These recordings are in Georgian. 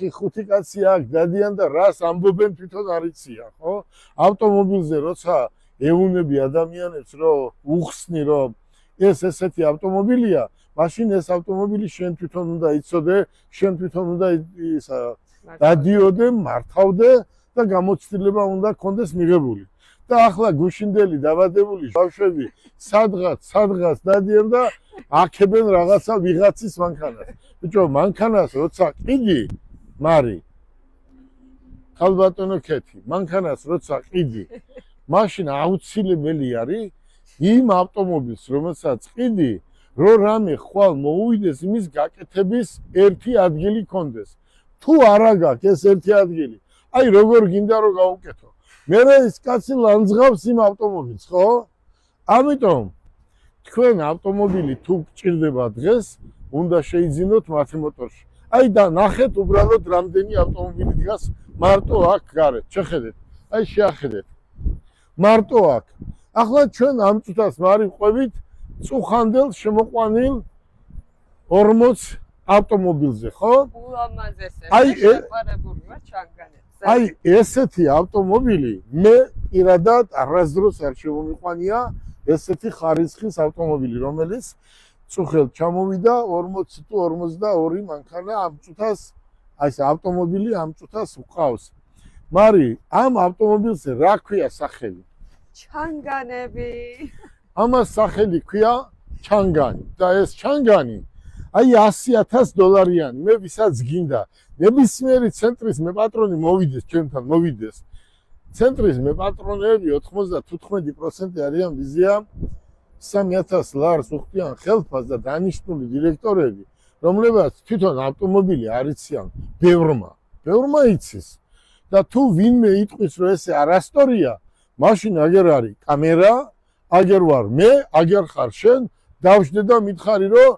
4-5 კაცი აქ დადიან და რას ამბობენ თვითონ არ იციან, ხო? ავტომობილზე როცა ეუნები ადამიანებს რომ უხსნი რომ ეს ესეთი ავტომობილია, მაშინ ეს ავტომობილი შენ თვითონ უნდა იცოდე, შენ თვითონ უნდა დადიოდე, მართავდე და გამოცდილება უნდა კონდეს მიღებული. და ახლა გუშინდელი დაბადებული ბავშვები სადღაც დადიან და აქებენ რაღაცა ვიღაცის მანქანას. ბიჭო, მანქანას როცა ყიდი, მარი ქალბატონო ქეთი, მანქანას როცა ყიდი, მაშინ აუცილებელი არის იმ ავტომობილს, რომელსაც ყიდი, რომ რამე ხვალ მოუვიდეს იმის გაკეთების ერთი ადგილი კონდეს. თუ არა გაქვს ეს ერთი ადგილი, აი როგორ გინდა რომ გავუკეთო. მერე ის კაცი ლანძღავს იმ ავტომობილს, ხო? ამიტომ თქვენ ავტომობილი თუ გჭირდება დღეს, უნდა შეიძინოთ მათი მოტორში. აი და ნახეთ უბრალოდ რამდენი ავტომობილი დგას მარტო აქ გარეთ. შეხედეთ. აი შეახედეთ. მარტო აქ. ახლა ჩვენ ამ წუთას მარიყვებით წუხანდელ შემოყვანილ 40 ავტომობილზე, ხო? ულამაზესები შეყარებული ვარ ჩანგანებზე. აი ესეთი ავტომობილი მე პირადად არასდროს არ შემომიყვანია ესეთი ხარისხის ავტომობილი, რომელიც წუხელთ ჩამოვიდა 40 თუ 42 მანქანა ამ წუთას, აი ეს ავტომობილი ამ წუთას უყავს. მარი, ამ ავტომობილზე რა ქვია სახელი? ჩანგანები. ამას სახელი ქვია ჩანგანი და ეს ჩანგანი აი $100,000 მე ვისაც გინდა ნებისმიერი ცენტრის მეპატრონი მოვიდეს ჩვენთან მოვიდეს ცენტრის მეპატრონები 95% არიან ვიზია $3,000 უხდიან ხელფას და დანიშნული დირექტორები რომლებიც თვითონ ავტომობილი არ იციან ბევრმა იცის და თუ ვინმე იტყვის რომ ესე არასტორია მაშინ აგერ არის კამერა აგერ ვარ მე აგერ ხარ შენ დავშდე და მითხარი რომ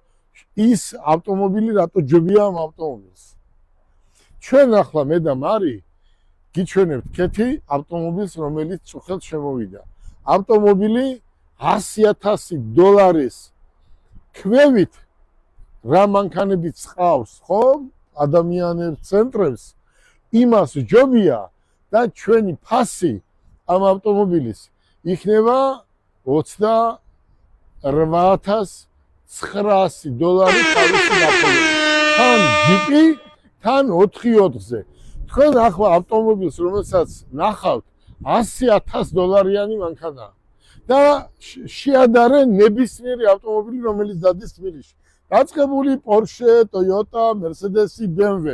ის ავტომობილი რატო ჯობია ამ ავტომობილს ჩვენ ახლა მე და მარი გიჩვენებთ კეთი ავტომობილს რომელიც წუხელთ შემოვიდა ავტომობილი $100,000 ქვევით რა მანქანებით წყავს ხო ადამიანებს ცენტრებს იმას ჯობია და ჩვენი ფასი ამ ავტომობილის იქნება $28,900 თავისი ნაპოლეონი. თან ჯიპი, თან 4-4-ზე. თქვენ ახლა ავტომობილს, რომელსაც ნახავთ, $100,000 მანქანაა. და შეადარენ ნებისმიერი ავტომობილი, რომელიც დადის თბილისში. დაწყებული Porsche, Toyota, Mercedes, BMW.